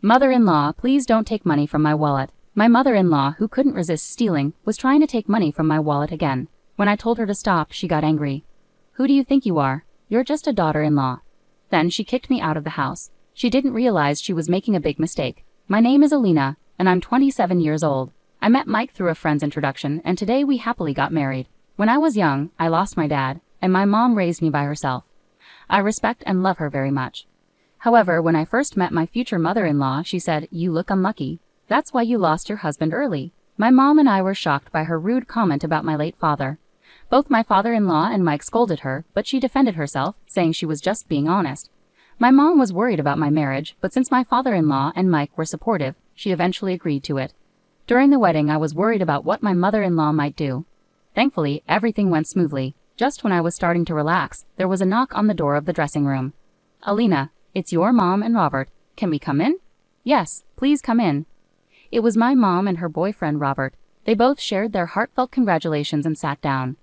Mother-in-law, please don't take money from my wallet. My mother-in-law, who couldn't resist stealing, was trying to take money from my wallet again. When I told her to stop, she got angry. Who do you think you are? You're just a daughter-in-law. Then she kicked me out of the house. She didn't realize she was making a big mistake. My name is Alina, and I'm 27 years old. I met Mike through a friend's introduction, and today we happily got married. When I was young, I lost my dad, and my mom raised me by herself. I respect and love her very much. However, when I first met my future mother-in-law, she said, "You look unlucky. That's why you lost your husband early." My mom and I were shocked by her rude comment about my late father. Both my father-in-law and Mike scolded her, but she defended herself, saying she was just being honest. My mom was worried about my marriage, but since my father-in-law and Mike were supportive, she eventually agreed to it. During the wedding, I was worried about what my mother-in-law might do. Thankfully, everything went smoothly. Just when I was starting to relax, there was a knock on the door of the dressing room. "Alina, it's your mom and Robert. Can we come in?" "Yes, please come in." It was my mom and her boyfriend Robert. They both shared their heartfelt congratulations and sat down.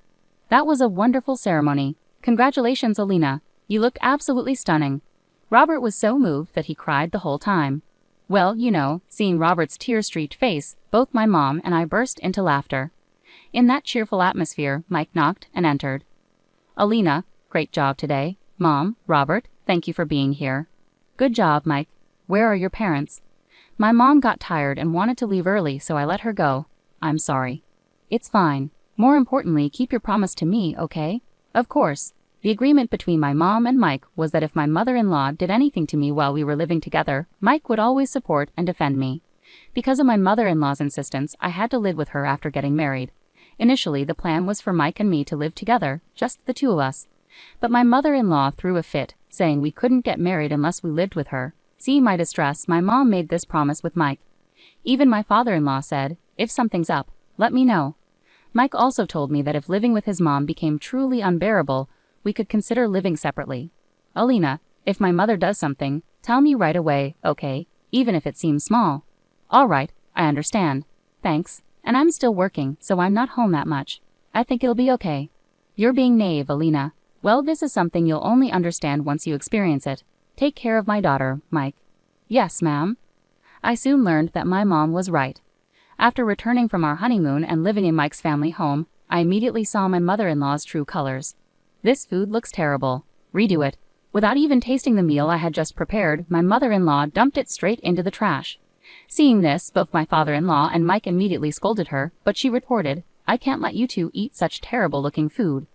"That was a wonderful ceremony. Congratulations, Alina. You look absolutely stunning." Robert was so moved that he cried the whole time. Well, seeing Robert's tear-streaked face, both my mom and I burst into laughter. In that cheerful atmosphere, Mike knocked and entered. "Alina, great job today. Mom, Robert, thank you for being here." "Good job, Mike. Where are your parents?" "My mom got tired and wanted to leave early, so I let her go." "I'm sorry." "It's fine. More importantly, keep your promise to me, okay?" "Of course." The agreement between my mom and Mike was that if my mother-in-law did anything to me while we were living together, Mike would always support and defend me. Because of my mother-in-law's insistence, I had to live with her after getting married. Initially, the plan was for Mike and me to live together, just the two of us. But my mother-in-law threw a fit, saying we couldn't get married unless we lived with her. Seeing my distress, my mom made this promise with Mike. Even my father-in-law said, "If something's up, let me know." Mike also told me that if living with his mom became truly unbearable, we could consider living separately. "Alina, if my mother does something, tell me right away, okay? Even if it seems small." "All right, I understand. Thanks. And I'm still working, so I'm not home that much. I think it'll be okay." "You're being naive, Alina. Well, this is something you'll only understand once you experience it. Take care of my daughter, Mike." "Yes, ma'am." I soon learned that my mom was right. After returning from our honeymoon and living in Mike's family home, I immediately saw my mother-in-law's true colors. "This food looks terrible. Redo it." Without even tasting the meal I had just prepared, my mother-in-law dumped it straight into the trash. Seeing this, both my father-in-law and Mike immediately scolded her, but she retorted, "I can't let you two eat such terrible-looking food."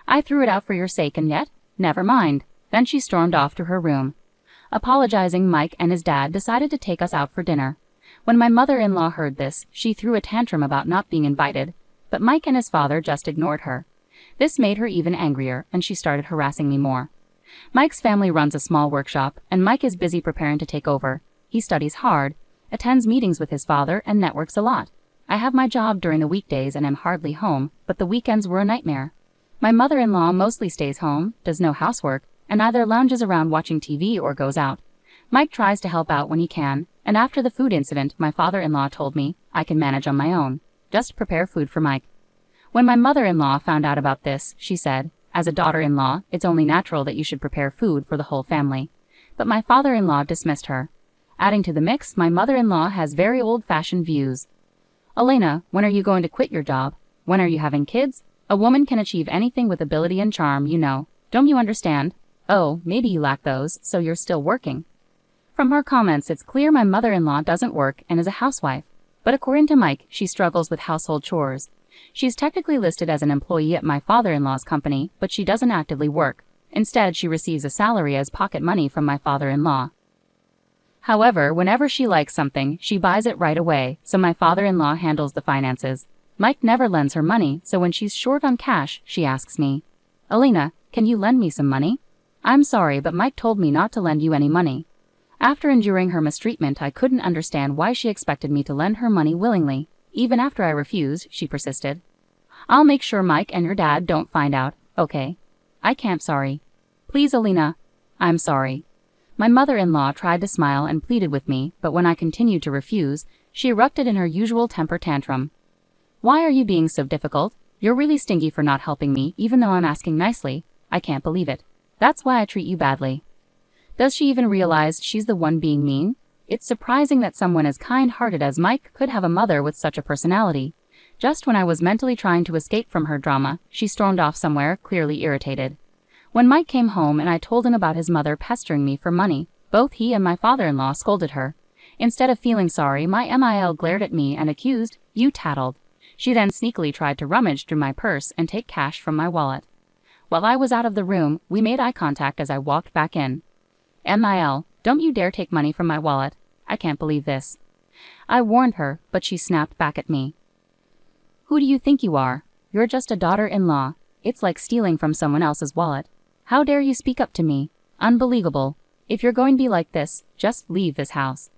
"I threw it out for your sake and yet? Never mind." Then she stormed off to her room. Apologizing, Mike and his dad decided to take us out for dinner. When my mother-in-law heard this, she threw a tantrum about not being invited, but Mike and his father just ignored her. This made her even angrier, and she started harassing me more. Mike's family runs a small workshop, and Mike is busy preparing to take over. He studies hard, attends meetings with his father, and networks a lot. I have my job during the weekdays and am hardly home, but the weekends were a nightmare. My mother-in-law mostly stays home, does no housework, and either lounges around watching TV or goes out. Mike tries to help out when he can, and after the food incident, my father-in-law told me I can manage on my own. Just prepare food for Mike. When my mother-in-law found out about this, she said, "As a daughter-in-law, it's only natural that you should prepare food for the whole family." But my father-in-law dismissed her. Adding to the mix, my mother-in-law has very old-fashioned views. "Alina, when are you going to quit your job? When are you having kids? A woman can achieve anything with ability and charm, you know. Don't you understand? Oh, maybe you lack those, so you're still working." From her comments, it's clear my mother-in-law doesn't work and is a housewife. But according to Mike, she struggles with household chores. She's technically listed as an employee at my father-in-law's company, but she doesn't actively work. Instead, she receives a salary as pocket money from my father-in-law. However, whenever she likes something, she buys it right away, so my father-in-law handles the finances. Mike never lends her money, so when she's short on cash, she asks me, "Alina, can you lend me some money?" "I'm sorry, but Mike told me not to lend you any money." After enduring her mistreatment, I couldn't understand why she expected me to lend her money willingly. Even after I refused, she persisted. "I'll make sure Mike and your dad don't find out, okay?" "I can't, sorry." "Please, Alina." "I'm sorry." My mother-in-law tried to smile and pleaded with me, but when I continued to refuse, she erupted in her usual temper tantrum. "Why are you being so difficult? You're really stingy for not helping me, even though I'm asking nicely. I can't believe it. That's why I treat you badly." Does she even realize she's the one being mean? It's surprising that someone as kind-hearted as Mike could have a mother with such a personality. Just when I was mentally trying to escape from her drama, she stormed off somewhere, clearly irritated. When Mike came home and I told him about his mother pestering me for money, both he and my father-in-law scolded her. Instead of feeling sorry, my MIL glared at me and accused, "You tattled." She then sneakily tried to rummage through my purse and take cash from my wallet. While I was out of the room, we made eye contact as I walked back in. "MIL, don't you dare take money from my wallet. I can't believe this." I warned her, but she snapped back at me. "Who do you think you are? You're just a daughter-in-law. It's like stealing from someone else's wallet. How dare you speak up to me? Unbelievable. If you're going to be like this, just leave this house."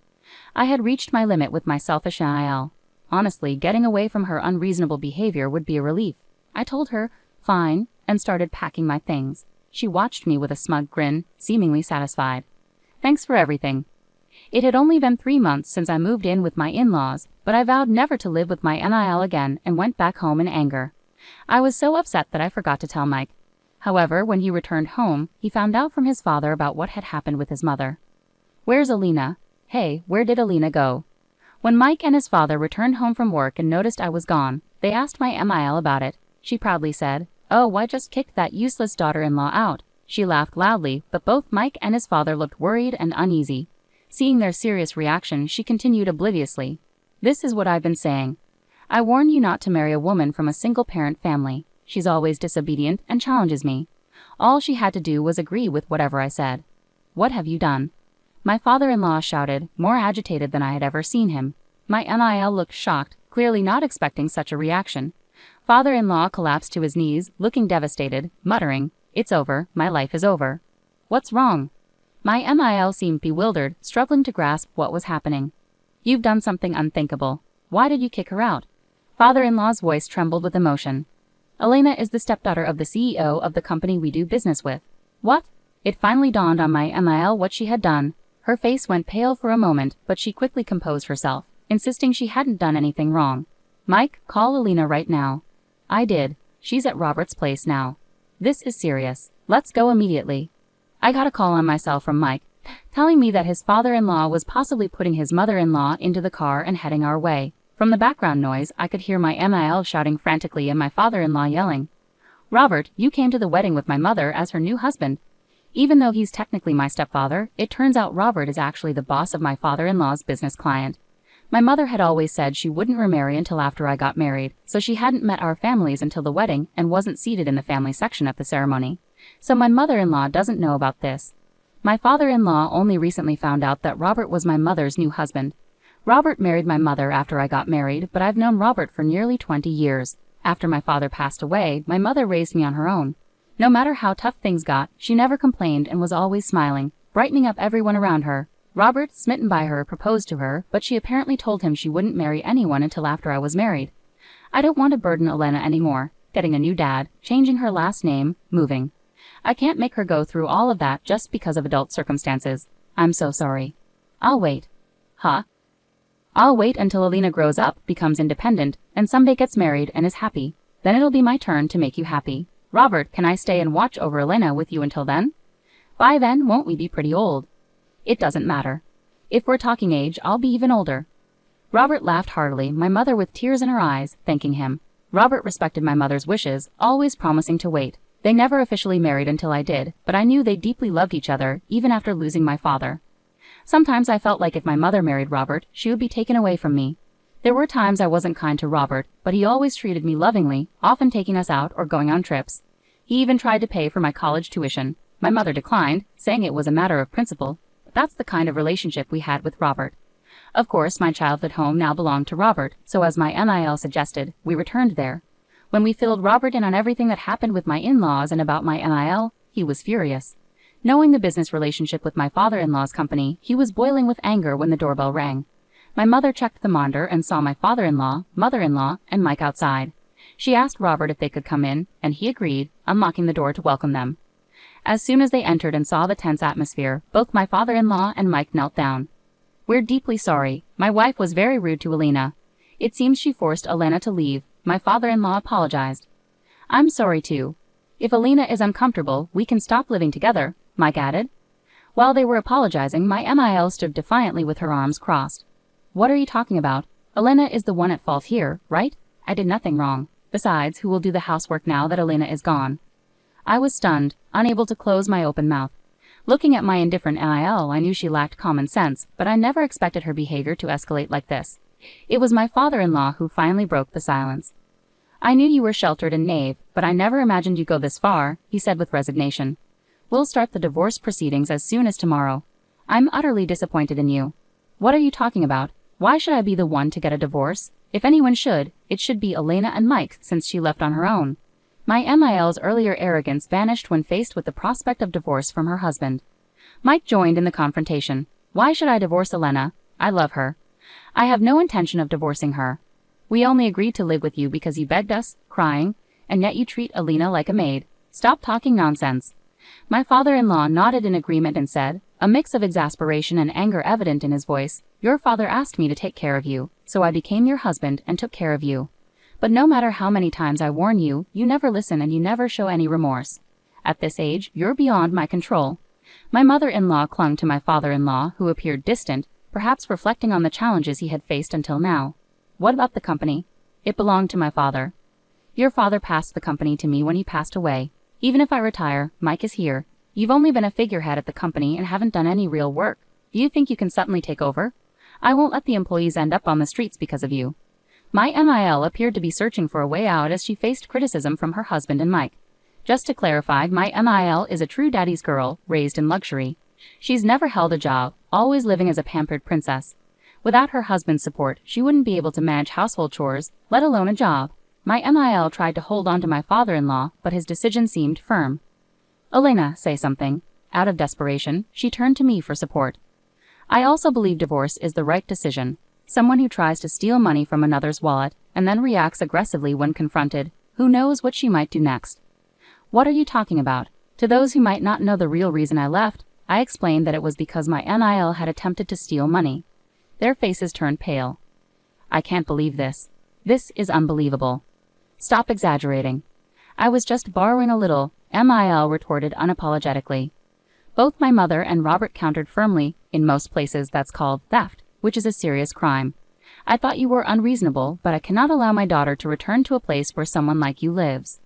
I had reached my limit with my selfish NIL. Honestly, getting away from her unreasonable behavior would be a relief. I told her, "Fine," and started packing my things. She watched me with a smug grin, seemingly satisfied. "Thanks for everything." It had only been 3 months since I moved in with my in-laws, but I vowed never to live with my NIL again and went back home in anger. I was so upset that I forgot to tell Mike. However, when he returned home, he found out from his father about what had happened with his mother. "Where's Alina? Hey, where did Alina go?" When Mike and his father returned home from work and noticed I was gone, they asked my MIL about it. She proudly said, "Oh, I just kicked that useless daughter-in-law out." She laughed loudly, but both Mike and his father looked worried and uneasy. Seeing their serious reaction, she continued obliviously. "This is what I've been saying. I warn you not to marry a woman from a single-parent family. She's always disobedient and challenges me." All she had to do was agree with whatever I said. "What have you done?" My father-in-law shouted, more agitated than I had ever seen him. My NIL looked shocked, clearly not expecting such a reaction. Father-in-law collapsed to his knees, looking devastated, muttering, "It's over, my life is over." "What's wrong?" My MIL seemed bewildered, struggling to grasp what was happening. "You've done something unthinkable. Why did you kick her out?" Father-in-law's voice trembled with emotion. "Elena is the stepdaughter of the CEO of the company we do business with." "What?" It finally dawned on my MIL what she had done. Her face went pale for a moment, but she quickly composed herself, insisting she hadn't done anything wrong. "Mike, call Alina right now." I did. "She's at Robert's place now. This is serious. Let's go immediately." I got a call on my cell from Mike, telling me that his father-in-law was possibly putting his mother-in-law into the car and heading our way. From the background noise, I could hear my MIL shouting frantically and my father-in-law yelling, "Robert, you came to the wedding with my mother as her new husband." Even though he's technically my stepfather, it turns out Robert is actually the boss of my father-in-law's business client. My mother had always said she wouldn't remarry until after I got married, so she hadn't met our families until the wedding and wasn't seated in the family section at the ceremony. So my mother-in-law doesn't know about this. My father-in-law only recently found out that Robert was my mother's new husband. Robert married my mother after I got married, but I've known Robert for nearly 20 years. After my father passed away, my mother raised me on her own. No matter how tough things got, she never complained and was always smiling, brightening up everyone around her. Robert, smitten by her, proposed to her, but she apparently told him she wouldn't marry anyone until after I was married. I don't want to burden Elena anymore, getting a new dad, changing her last name, moving. I can't make her go through all of that just because of adult circumstances. I'm so sorry. I'll wait. Huh? I'll wait until Alina grows up, becomes independent, and someday gets married and is happy. Then it'll be my turn to make you happy. Robert, can I stay and watch over Elena with you until then? By then, won't we be pretty old? It doesn't matter. If we're talking age, I'll be even older. Robert laughed heartily, my mother with tears in her eyes, thanking him. Robert respected my mother's wishes, always promising to wait. They never officially married until I did, but I knew they deeply loved each other, even after losing my father. Sometimes I felt like if my mother married Robert, she would be taken away from me. There were times I wasn't kind to Robert, but he always treated me lovingly, often taking us out or going on trips. He even tried to pay for my college tuition. My mother declined, saying it was a matter of principle, but that's the kind of relationship we had with Robert. Of course, my childhood home now belonged to Robert, so as my MIL suggested, we returned there. When we filled Robert in on everything that happened with my in-laws and about my MIL, he was furious. Knowing the business relationship with my father-in-law's company, he was boiling with anger when the doorbell rang. My mother checked the monitor and saw my father-in-law, mother-in-law, and Mike outside. She asked Robert if they could come in, and he agreed, unlocking the door to welcome them. As soon as they entered and saw the tense atmosphere, both my father-in-law and Mike knelt down. "We're deeply sorry. My wife was very rude to Alina. It seems she forced Elena to leave." My father-in-law apologized. "I'm sorry too. If Alina is uncomfortable, we can stop living together," Mike added. While they were apologizing, my MIL stood defiantly with her arms crossed. What are you talking about? Elena is the one at fault here, right? I did nothing wrong. Besides, who will do the housework now that Elena is gone? I was stunned, unable to close my open mouth. Looking at my indifferent MIL, I knew she lacked common sense, but I never expected her behavior to escalate like this. It was my father-in-law who finally broke the silence. I knew you were sheltered and naive, but I never imagined you'd go this far, he said with resignation. We'll start the divorce proceedings as soon as tomorrow. I'm utterly disappointed in you. What are you talking about? Why should I be the one to get a divorce? If anyone should, it should be Elena and Mike, since she left on her own. My MIL's earlier arrogance vanished when faced with the prospect of divorce from her husband. Mike joined in the confrontation. Why should I divorce Elena? I love her. I have no intention of divorcing her. We only agreed to live with you because you begged us, crying, and yet you treat Elena like a maid. Stop talking nonsense. My father-in-law nodded in agreement and said, a mix of exasperation and anger evident in his voice, your father asked me to take care of you, so I became your husband and took care of you. But no matter how many times I warn you, you never listen and you never show any remorse. At this age, you're beyond my control. My mother-in-law clung to my father-in-law, who appeared distant, perhaps reflecting on the challenges he had faced until now. What about the company? It belonged to my father. Your father passed the company to me when he passed away. Even if I retire, Mike is here. You've only been a figurehead at the company and haven't done any real work. Do you think you can suddenly take over? I won't let the employees end up on the streets because of you. My MIL appeared to be searching for a way out as she faced criticism from her husband and Mike. Just to clarify, my MIL is a true daddy's girl, raised in luxury. She's never held a job, always living as a pampered princess. Without her husband's support, she wouldn't be able to manage household chores, let alone a job. My MIL tried to hold on to my father-in-law, but his decision seemed firm. Elena, say something. Out of desperation, she turned to me for support. I also believe divorce is the right decision. Someone who tries to steal money from another's wallet and then reacts aggressively when confronted, who knows what she might do next? What are you talking about? To those who might not know the real reason I left, I explained that it was because my MIL had attempted to steal money. Their faces turned pale. I can't believe this. This is unbelievable. Stop exaggerating. I was just borrowing a little, MIL retorted unapologetically. Both my mother and Robert countered firmly. In most places that's called theft, which is a serious crime. I thought you were unreasonable, but I cannot allow my daughter to return to a place where someone like you lives.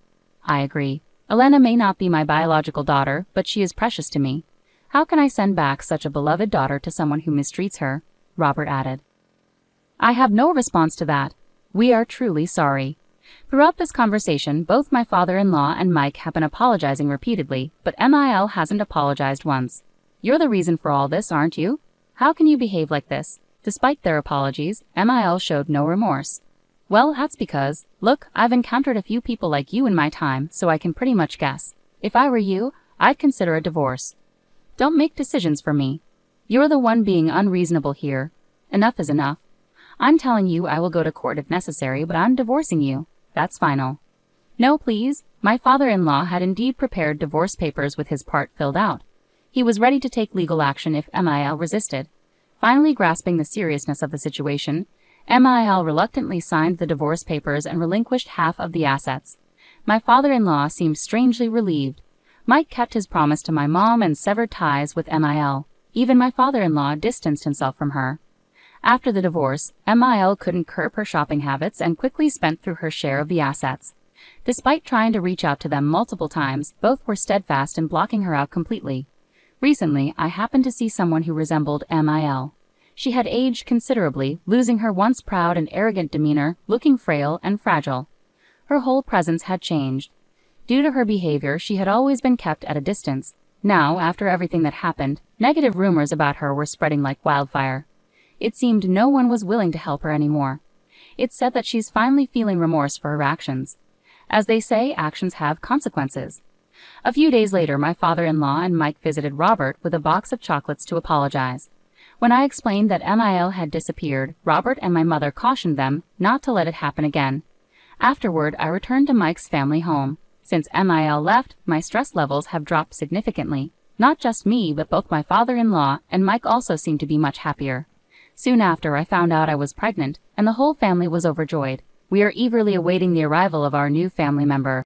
I agree. Elena may not be my biological daughter, but she is precious to me. How can I send back such a beloved daughter to someone who mistreats her? Robert added. I have no response to that. We are truly sorry. Throughout this conversation, both my father-in-law and Mike have been apologizing repeatedly, but MIL hasn't apologized once. You're the reason for all this, aren't you? How can you behave like this? Despite their apologies, MIL showed no remorse. Well, that's because, look, I've encountered a few people like you in my time, so I can pretty much guess. If I were you, I'd consider a divorce. Don't make decisions for me. You're the one being unreasonable here. Enough is enough. I'm telling you I will go to court if necessary, but I'm divorcing you. That's final. No, please. My father-in-law had indeed prepared divorce papers with his part filled out. He was ready to take legal action if MIL resisted. Finally grasping the seriousness of the situation, MIL reluctantly signed the divorce papers and relinquished half of the assets. My father-in-law seemed strangely relieved. Mike kept his promise to my mom and severed ties with MIL. Even my father-in-law distanced himself from her. After the divorce, MIL couldn't curb her shopping habits and quickly spent through her share of the assets. Despite trying to reach out to them multiple times, both were steadfast in blocking her out completely. Recently, I happened to see someone who resembled MIL. She had aged considerably, losing her once proud and arrogant demeanor, looking frail and fragile. Her whole presence had changed. Due to her behavior, she had always been kept at a distance. Now, after everything that happened, negative rumors about her were spreading like wildfire. It seemed no one was willing to help her anymore. It's said that she's finally feeling remorse for her actions. As they say, actions have consequences. A few days later, my father-in-law and Mike visited Robert with a box of chocolates to apologize. When I explained that MIL had disappeared, Robert and my mother cautioned them not to let it happen again. Afterward, I returned to Mike's family home. Since MIL left, my stress levels have dropped significantly. Not just me, but both my father-in-law and Mike also seemed to be much happier. Soon after, I found out I was pregnant, and the whole family was overjoyed. We are eagerly awaiting the arrival of our new family member.